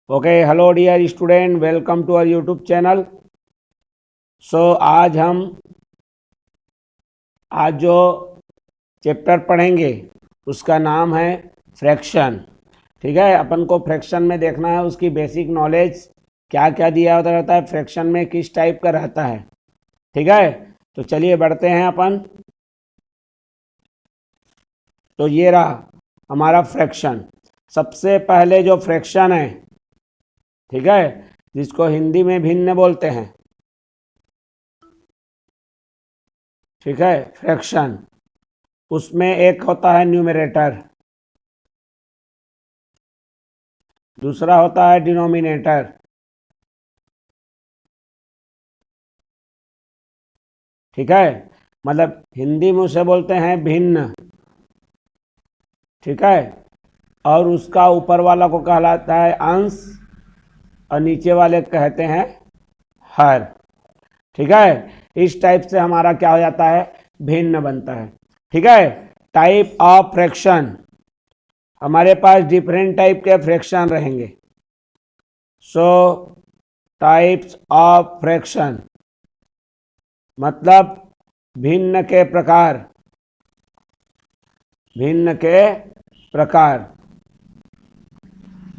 Okay, hello dear student, welcome to our YouTube channel. आज जो chapter पढ़ेंगे उसका नाम है फ्रैक्शन। ठीक है, अपन को फ्रैक्शन में देखना है उसकी बेसिक नॉलेज क्या क्या दिया होता रहता है, फ्रैक्शन में किस टाइप का रहता है। ठीक है, तो चलिए बढ़ते हैं अपन। तो ये रहा हमारा फ्रैक्शन। सबसे पहले जो फ्रैक्शन है, ठीक है, जिसको हिंदी में भिन्न बोलते हैं, ठीक है, फ्रैक्शन। उसमें एक होता है न्यूमरेटर, दूसरा होता है डिनोमिनेटर। ठीक है, मतलब हिंदी में उसे बोलते हैं भिन्न। ठीक है, और उसका ऊपर वाला को कहलाता है अंश और नीचे वाले कहते हैं हर। ठीक है, इस टाइप से हमारा क्या हो जाता है, भिन्न बनता है। ठीक है, टाइप ऑफ फ्रैक्शन, हमारे पास डिफरेंट टाइप के फ्रैक्शन रहेंगे। सो टाइप्स ऑफ फ्रैक्शन मतलब भिन्न के प्रकार, भिन्न के प्रकार।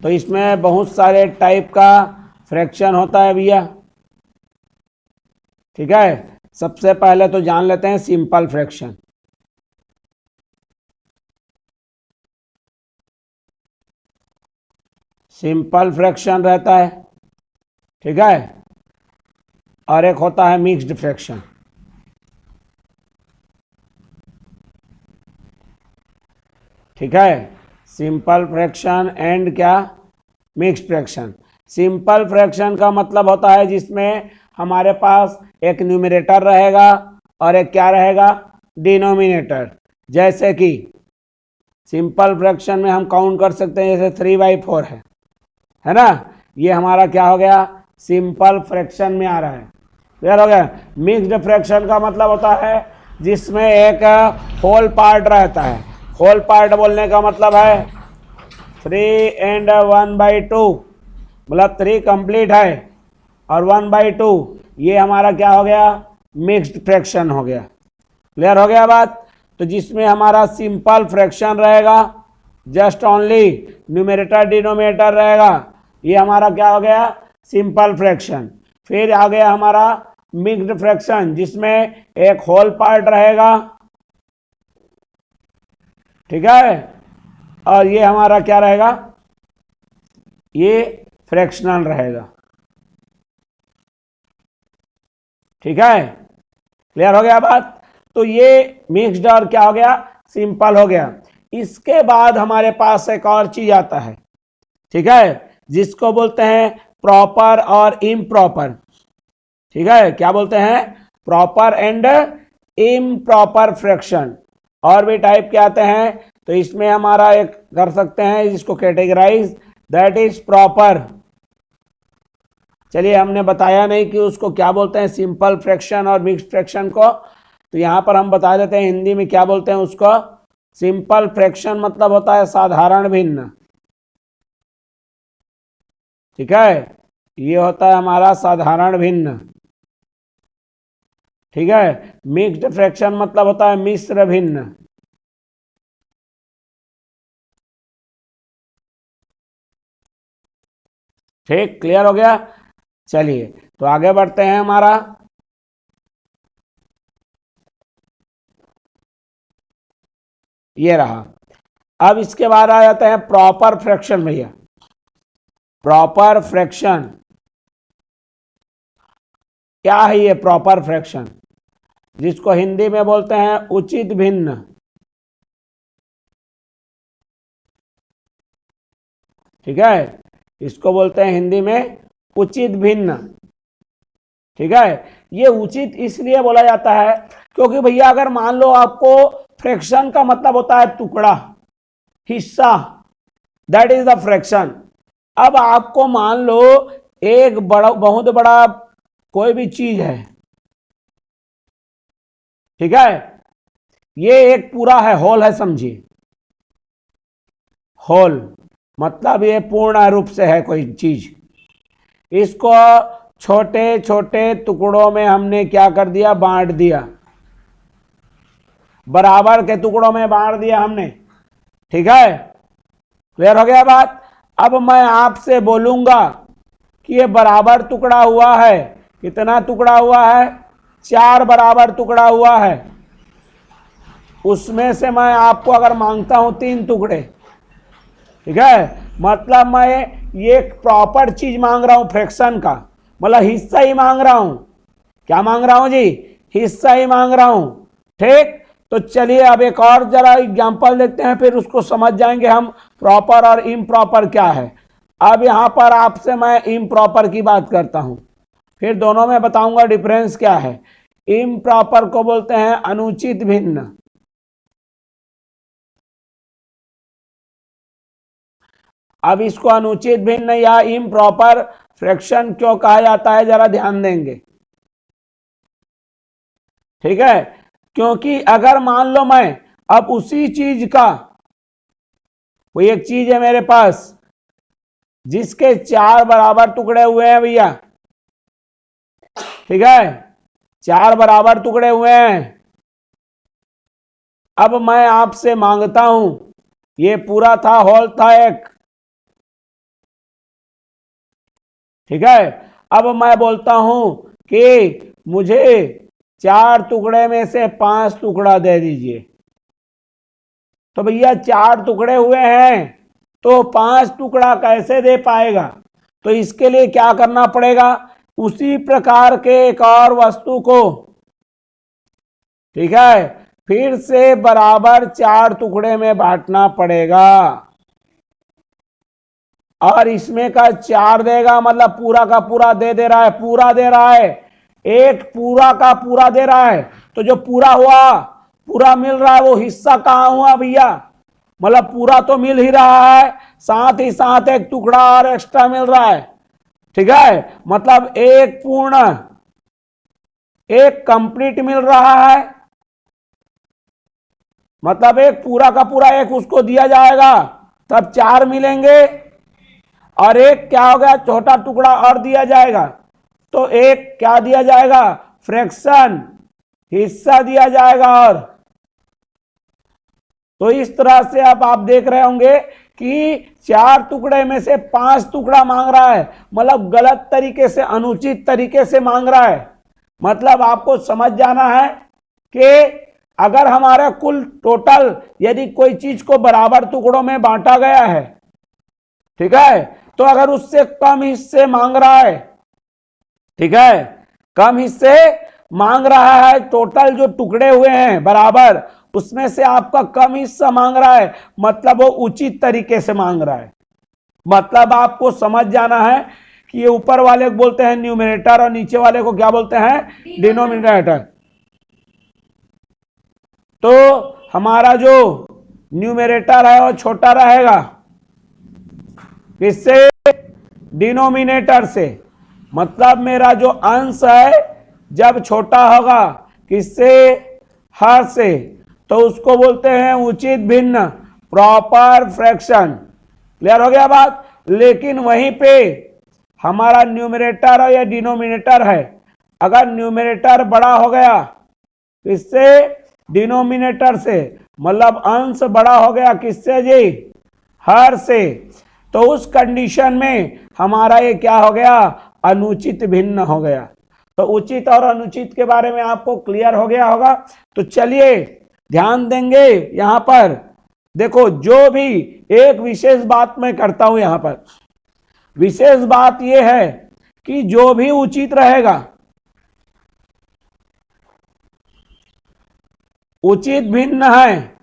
तो इसमें बहुत सारे टाइप का फ्रैक्शन होता है भैया। ठीक है, सबसे पहले तो जान लेते हैं सिंपल फ्रैक्शन। सिंपल फ्रैक्शन रहता है, ठीक है, और एक होता है मिक्स्ड फ्रैक्शन। ठीक है, सिंपल फ्रैक्शन एंड क्या, मिक्स्ड फ्रैक्शन। सिंपल फ्रैक्शन का मतलब होता है जिसमें हमारे पास एक न्यूमरेटर रहेगा और एक क्या रहेगा, डिनोमिनेटर। जैसे कि सिंपल फ्रैक्शन में हम काउंट कर सकते हैं, जैसे 3/4 है ना, ये हमारा क्या हो गया, सिंपल फ्रैक्शन में आ रहा है। क्लियर हो गया। मिक्स्ड फ्रैक्शन का मतलब होता है जिसमें एक होल पार्ट रहता है। होल पार्ट बोलने का मतलब है 3 एंड 1/2, मतलब 3 कंप्लीट है और 1/2, ये हमारा क्या हो गया, मिक्स्ड फ्रैक्शन हो गया। क्लियर हो गया बात। तो जिसमें हमारा सिंपल फ्रैक्शन रहेगा, जस्ट ओनली न्यूमरेटर डिनोमिनेटर रहेगा, ये हमारा क्या हो गया, सिंपल फ्रैक्शन। फिर आ गया हमारा मिक्स्ड फ्रैक्शन जिसमें एक होल पार्ट रहेगा, ठीक है, और ये हमारा क्या रहेगा, ये फ्रैक्शनल रहेगा। ठीक है, क्लियर हो गया बात। तो ये मिक्स्ड और क्या हो गया, सिंपल हो गया। इसके बाद हमारे पास एक और चीज आता है, ठीक है, जिसको बोलते हैं प्रॉपर और इम्प्रॉपर। ठीक है, क्या बोलते हैं, प्रॉपर एंड इम्प्रॉपर फ्रैक्शन। और भी टाइप के आते हैं, तो इसमें हमारा एक कर सकते हैं जिसको कैटेगराइज, दैट इज प्रॉपर। चलिए, हमने बताया नहीं कि उसको क्या बोलते हैं, सिंपल फ्रैक्शन और मिक्स्ड फ्रैक्शन को, तो यहां पर हम बता देते हैं हिंदी में क्या बोलते हैं उसको। सिंपल फ्रैक्शन मतलब होता है साधारण भिन्न। ठीक है, ये होता है हमारा साधारण भिन्न। ठीक है, मिक्स्ड फ्रैक्शन मतलब होता है मिश्र भिन्न। ठीक, क्लियर हो गया। चलिए, तो आगे बढ़ते हैं हमारा। ये रहा। अब इसके बाद आ जाते हैं प्रॉपर फ्रैक्शन भैया। प्रॉपर फ्रैक्शन क्या है, ये प्रॉपर फ्रैक्शन जिसको हिंदी में बोलते हैं उचित भिन्न। ठीक है, इसको बोलते हैं हिंदी में उचित भिन्न। ठीक है, ये उचित इसलिए बोला जाता है क्योंकि भैया अगर मान लो आपको, फ्रैक्शन का मतलब होता है टुकड़ा, हिस्सा, दैट इज द फ्रैक्शन। अब आपको मान लो एक बड़ा, बहुत बड़ा कोई भी चीज है, ठीक है, ये एक पूरा है, होल है, समझिए, होल। मतलब ये पूर्ण रूप से है कोई चीज। इसको छोटे छोटे टुकड़ों में हमने क्या कर दिया, बांट दिया, बराबर के टुकड़ों में बांट दिया हमने। ठीक है, क्लियर हो गया बात। अब मैं आपसे बोलूंगा कि ये बराबर टुकड़ा हुआ है, कितना टुकड़ा हुआ है, 4 बराबर टुकड़ा हुआ है। उसमें से मैं आपको अगर मांगता हूं 3 टुकड़े, ठीक है, मतलब मैं ये प्रॉपर चीज मांग रहा हूं, फ्रैक्शन का मतलब हिस्सा ही मांग रहा हूं। क्या मांग रहा हूं जी, हिस्सा ही मांग रहा हूं। ठीक, तो चलिए अब एक और जरा एग्जांपल देखते हैं, फिर उसको समझ जाएंगे हम प्रॉपर और इम्प्रॉपर क्या है। अब यहां पर आपसे मैं इम्प्रॉपर की बात करता हूं, फिर दोनों में बताऊंगा डिफरेंस क्या है। इम्प्रॉपर को बोलते हैं अनुचित भिन्न। अब इसको अनुचित भिन्न या इम्प्रॉपर फ्रैक्शन क्यों कहा जाता है, जरा ध्यान देंगे। ठीक है, क्योंकि अगर मान लो मैं अब उसी चीज का, कोई एक चीज है मेरे पास जिसके 4 बराबर टुकड़े हुए हैं भैया, ठीक है, 4 बराबर टुकड़े हुए हैं। अब मैं आपसे मांगता हूं, ये पूरा था, होल था एक, ठीक है, अब मैं बोलता हूं कि मुझे 4 टुकड़े में से 5 टुकड़ा दे दीजिए। तो भैया 4 टुकड़े हुए हैं तो 5 टुकड़ा कैसे दे पाएगा, तो इसके लिए क्या करना पड़ेगा, उसी प्रकार के एक और वस्तु को, ठीक है, फिर से बराबर 4 टुकड़े में बांटना पड़ेगा। और इसमें का 4 देगा, मतलब पूरा का पूरा दे रहा है, पूरा दे रहा है, एक पूरा का पूरा दे रहा है। तो जो पूरा हुआ, पूरा मिल रहा है, वो हिस्सा कहाँ हुआ भैया, मतलब पूरा तो मिल ही रहा है, साथ ही साथ एक टुकड़ा और एक्स्ट्रा मिल रहा है। ठीक है, मतलब एक पूर्ण, एक कंप्लीट मिल रहा है, मतलब एक पूरा का पूरा एक उसको दिया जाएगा, तब 4 मिलेंगे, और एक क्या हो गया, छोटा टुकड़ा और दिया जाएगा, तो एक क्या दिया जाएगा, फ्रैक्शन, हिस्सा दिया जाएगा। और तो इस तरह से अब आप देख रहे होंगे कि 4 टुकड़े में से 5 टुकड़ा मांग रहा है, मतलब गलत तरीके से, अनुचित तरीके से मांग रहा है। मतलब आपको समझ जाना है कि अगर हमारा कुल टोटल, यदि कोई चीज को बराबर टुकड़ों में बांटा गया है, ठीक है, तो अगर उससे कम हिस्से मांग रहा है, ठीक है, कम हिस्से मांग रहा है, टोटल जो टुकड़े हुए हैं बराबर, उसमें से आपका कम हिस्सा मांग रहा है, मतलब वो उचित तरीके से मांग रहा है। मतलब आपको समझ जाना है कि ये ऊपर वाले को बोलते हैं न्यूमरेटर और नीचे वाले को क्या बोलते हैं, डिनोमिनेटर। तो हमारा जो न्यूमरेटर है वो छोटा रहेगा, किससे, डिनोमिनेटर से। मतलब मेरा जो अंश है जब छोटा होगा, किससे, हर से, तो उसको बोलते हैं उचित भिन्न, प्रॉपर फ्रैक्शन। क्लियर हो गया बात। लेकिन वहीं पे हमारा न्यूमरेटर है या डिनोमिनेटर है, अगर न्यूमरेटर बड़ा हो गया, किससे, डिनोमिनेटर से, मतलब अंश बड़ा हो गया, किससे जी, हर से, तो उस कंडीशन में हमारा ये क्या हो गया, अनुचित भिन्न हो गया। तो उचित और अनुचित के बारे में आपको क्लियर हो गया होगा। तो चलिए ध्यान देंगे, यहां पर देखो, जो भी एक विशेष बात मैं करता हूं, यहां पर विशेष बात यह है कि जो भी उचित रहेगा, उचित भिन्न है,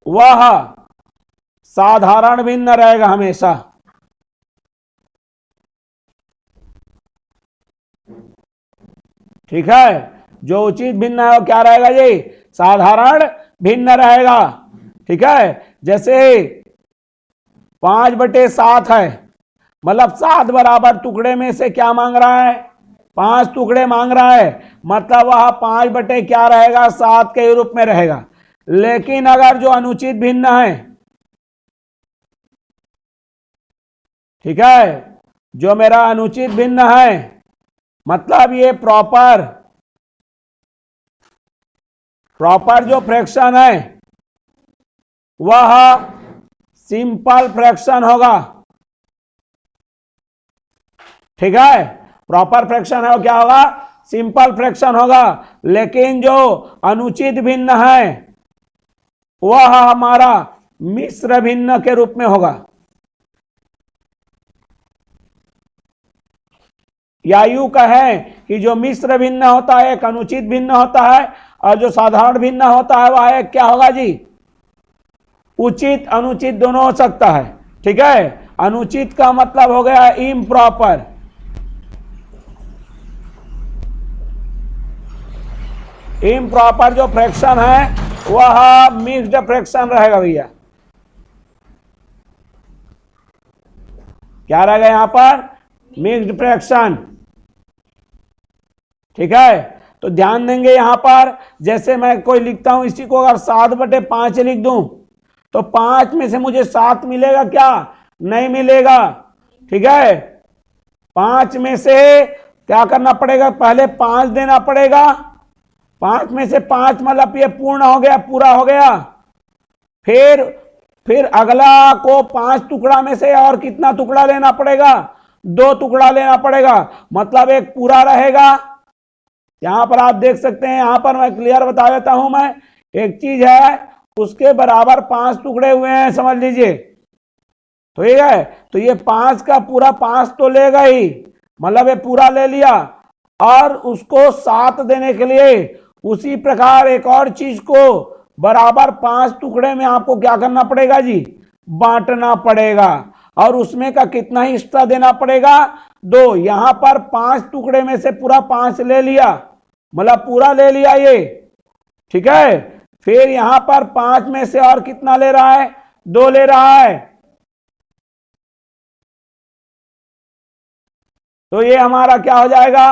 वह साधारण भिन्न रहेगा हमेशा। ठीक है, जो उचित भिन्न है वो क्या रहेगा जी, साधारण भिन्न रहेगा। ठीक है, जैसे 5/7 है, मतलब 7 बराबर टुकड़े में से क्या मांग रहा है, 5 टुकड़े मांग रहा है, मतलब वह 5 क्या रहेगा, 7 के रूप में रहेगा। लेकिन अगर जो अनुचित भिन्न है, ठीक है, जो मेरा अनुचित भिन्न है, मतलब ये प्रॉपर जो फ्रैक्शन है वह सिंपल फ्रैक्शन होगा। ठीक है, प्रॉपर फ्रैक्शन है वो क्या होगा, सिंपल फ्रैक्शन होगा। लेकिन जो अनुचित भिन्न है वह हमारा मिश्र भिन्न के रूप में होगा। या यूं कहें कि जो मिश्र भिन्न होता है एक अनुचित भिन्न होता है, और जो साधारण भिन्न होता है वह एक क्या होगा जी, उचित अनुचित दोनों हो सकता है। ठीक है, अनुचित का मतलब हो गया इम्प्रॉपर। इम्प्रॉपर जो फ्रैक्शन है वह मिक्स्ड फ्रैक्शन रहेगा भैया। क्या रहेगा यहां पर, मिक्स्ड फ्रैक्शन। ठीक है, तो ध्यान देंगे यहां पर, जैसे मैं कोई लिखता हूं इसी को अगर 7/5 लिख दूं तो 5 में से मुझे 7 मिलेगा क्या, नहीं मिलेगा। ठीक है, 5 में से क्या करना पड़ेगा, पहले 5 देना पड़ेगा। 5 में से 5 मतलब ये पूर्ण हो गया, पूरा हो गया। फिर अगला को 5 टुकड़ा में से और कितना टुकड़ा लेना पड़ेगा, 2 टुकड़ा लेना पड़ेगा, मतलब एक पूरा रहेगा। यहां पर आप देख सकते हैं, यहां पर मैं क्लियर बता देता हूं। मैं एक चीज है उसके बराबर 5 टुकड़े हुए हैं, समझ लीजिए। तो ठीक है, तो ये 5 का पूरा 5 तो लेगा ही, मतलब ये पूरा ले लिया। और उसको 7 देने के लिए उसी प्रकार एक और चीज को बराबर 5 टुकड़े में आपको क्या करना पड़ेगा जी, बांटना पड़ेगा। और उसमें का कितना हिस्सा देना पड़ेगा, 2। यहां पर 5 टुकड़े में से पूरा 5 ले लिया, मतलब पूरा ले लिया ये। ठीक है, फिर यहां पर 5 में से और कितना ले रहा है, 2 ले रहा है। तो ये हमारा क्या हो जाएगा,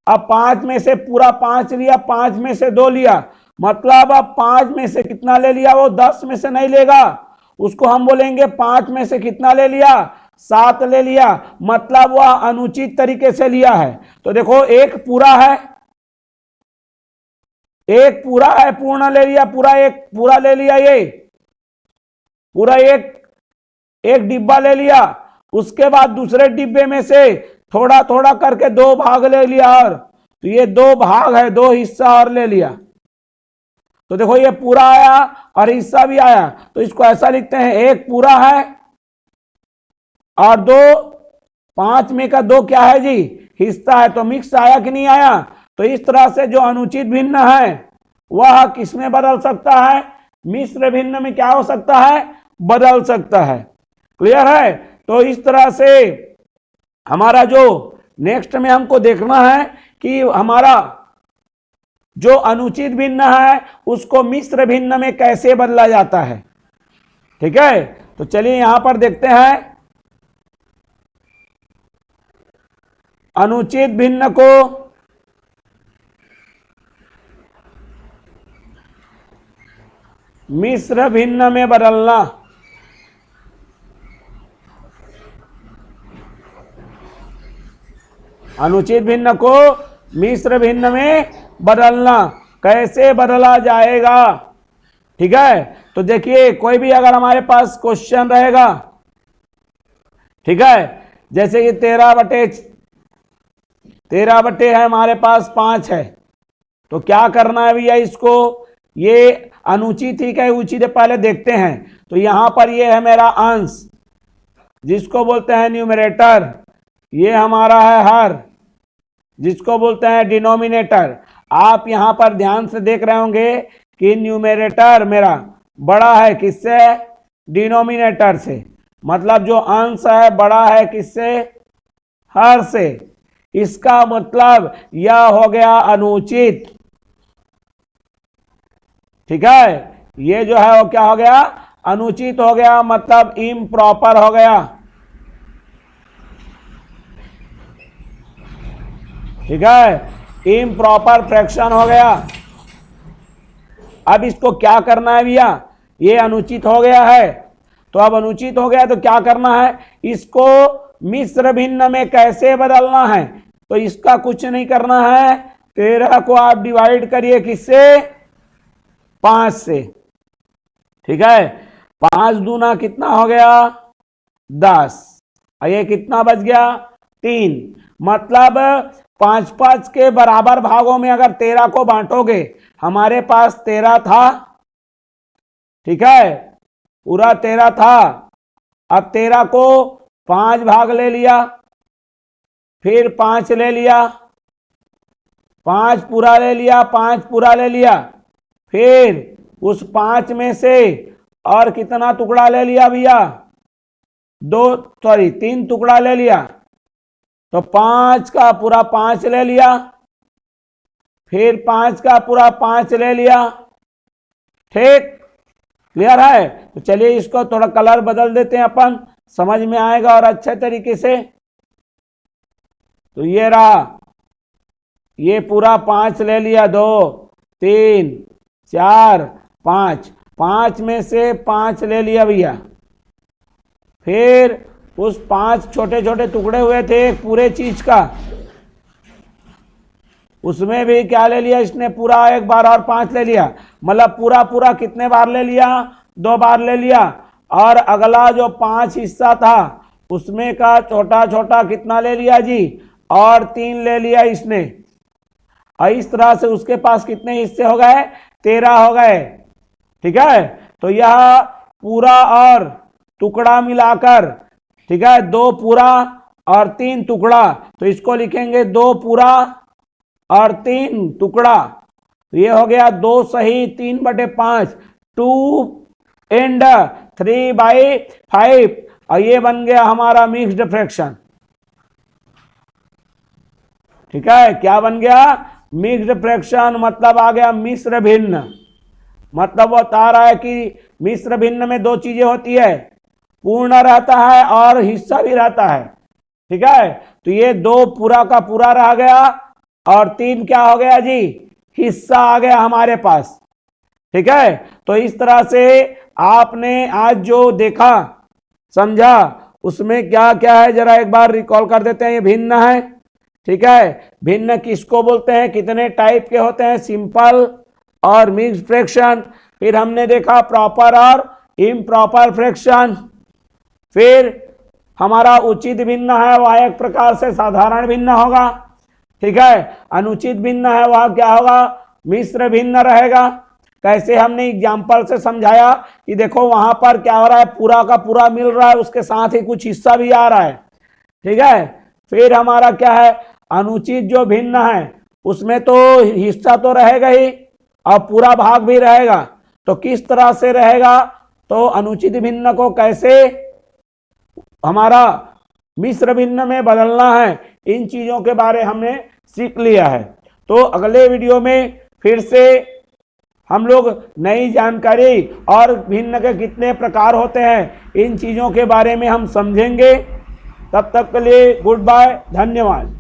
अब 5 में से पूरा 5 लिया, 5 में से 2 लिया, मतलब अब 5 में से कितना ले लिया, वो 10 में से नहीं लेगा, उसको हम बोलेंगे 5 में से कितना ले लिया, 7 ले लिया, मतलब वह अनुचित तरीके से लिया है। तो देखो एक पूरा है, एक पूरा है, पूर्ण ले लिया, पूरा एक पूरा ले लिया, ये पूरा एक डिब्बा ले लिया। उसके बाद दूसरे डिब्बे में से थोड़ा थोड़ा करके 2 भाग ले लिया, और तो ये 2 भाग है, 2 हिस्सा और ले लिया। तो देखो ये पूरा आया और हिस्सा भी आया। तो इसको ऐसा लिखते हैं, एक पूरा है और 2, 5 में का 2 क्या है जी, हिस्सा है। तो मिक्स आया कि नहीं आया। तो इस तरह से जो अनुचित भिन्न है वह किसमें बदल सकता है, मिश्र भिन्न में क्या हो सकता है, बदल सकता है। क्लियर है। तो इस तरह से हमारा जो नेक्स्ट में हमको देखना है कि हमारा जो अनुचित भिन्न है उसको मिश्र भिन्न में कैसे बदला जाता है। ठीक है, तो चलिए यहां पर देखते हैं अनुचित भिन्न को मिश्र भिन्न में बदलना। अनुचित भिन्न को मिश्र भिन्न में बदलना कैसे बदला जाएगा। ठीक है, तो देखिए कोई भी अगर हमारे पास क्वेश्चन रहेगा, ठीक है, जैसे कि 13 बटे है हमारे पास 5 है, तो क्या करना है भैया, इसको ये अनुचित ही क्या उचित है पहले देखते हैं। तो यहां पर ये है मेरा अंश जिसको बोलते हैं न्यूमरेटर, ये हमारा है हर जिसको बोलते हैं डिनोमिनेटर। आप यहां पर ध्यान से देख रहे होंगे कि न्यूमरेटर मेरा बड़ा है किससे, डिनोमिनेटर से, मतलब जो अंश है बड़ा है किससे, हर से। इसका मतलब यह हो गया अनुचित। ठीक है, ये जो है वो क्या हो गया, अनुचित हो गया, मतलब इम्प्रॉपर हो गया। ठीक है, इम्प्रॉपर फ्रैक्शन हो गया। अब इसको क्या करना है भैया, ये अनुचित हो गया है, तो अब अनुचित हो गया तो क्या करना है, इसको मिश्र भिन्न में कैसे बदलना है, तो इसका कुछ नहीं करना है। 13 को आप डिवाइड करिए किससे, 5 से। ठीक है, 5 दूना कितना हो गया, 10, और ये कितना बच गया, 3। मतलब 5-5 के बराबर भागों में अगर 13 को बांटोगे, हमारे पास 13 था, ठीक है, पूरा 13 था। अब 13 को 5 भाग ले लिया, फिर 5 ले लिया, 5 पूरा ले लिया, 5 पूरा ले लिया, फिर उस 5 में से और कितना टुकड़ा ले लिया भैया, 3 टुकड़ा ले लिया, तो 5 का पूरा 5 ले लिया, फिर 5 का पूरा 5 ले लिया। ठीक, क्लियर है। तो चलिए इसको थोड़ा कलर बदल देते हैं अपन, समझ में आएगा और अच्छे तरीके से। तो ये रहा, ये पूरा 5 ले लिया, 2 3 4 5, 5 में से 5 ले लिया भैया, फिर उस 5 छोटे छोटे टुकड़े हुए थे एक पूरे चीज का, उसमें भी क्या ले लिया इसने, पूरा एक बार और 5 ले लिया। मतलब पूरा पूरा कितने बार ले लिया, 2 बार ले लिया। और अगला जो 5 हिस्सा था उसमें का छोटा छोटा कितना ले लिया जी, और 3 ले लिया इसने। और इस तरह से उसके पास कितने हिस्से हो गए, 13 हो गए। ठीक है, तो यह पूरा और टुकड़ा मिलाकर, ठीक है, 2 पूरा और 3 टुकड़ा, तो इसको लिखेंगे 2 पूरा और 3 टुकड़ा। तो ये हो गया 2 सही 3/5, 2 एंड 3/5, और ये बन गया हमारा मिक्स्ड फ्रैक्शन। ठीक है, क्या बन गया, मिक्स्ड फ्रैक्शन, मतलब आ गया मिश्र भिन्न। मतलब वो बता रहा है कि मिश्र भिन्न में 2 चीजें होती है, पूर्ण रहता है और हिस्सा भी रहता है। ठीक है, तो ये 2 पूरा का पूरा रह गया और 3 क्या हो गया जी, हिस्सा आ गया हमारे पास। ठीक है, तो इस तरह से आपने आज जो देखा समझा, उसमें क्या क्या है जरा एक बार रिकॉल कर देते हैं। ये भिन्न है, ठीक है, भिन्न किसको बोलते हैं, कितने टाइप के होते हैं, सिंपल और मिक्स्ड फ्रैक्शन। फिर हमने देखा प्रॉपर और इम्प्रॉपर फ्रैक्शन। फिर हमारा उचित भिन्न है वह एक प्रकार से साधारण भिन्न होगा। ठीक है, अनुचित भिन्न है वह क्या होगा, मिश्र भिन्न रहेगा। कैसे हमने एग्जाम्पल से समझाया कि देखो वहां पर क्या हो रहा है, पूरा का पूरा मिल रहा है, उसके साथ ही कुछ हिस्सा भी आ रहा है। ठीक है, फिर हमारा क्या है, अनुचित जो भिन्न है उसमें तो हिस्सा तो रहेगा ही और पूरा भाग भी रहेगा। तो किस तरह से रहेगा, तो अनुचित भिन्न को कैसे हमारा मिश्र भिन्न में बदलना है, इन चीजों के बारे हमने सीख लिया है। तो अगले वीडियो में फिर से हम लोग नई जानकारी और भिन्न के कितने प्रकार होते हैं, इन चीजों के बारे में हम समझेंगे। तब तक के लिए गुड बाय, धन्यवाद।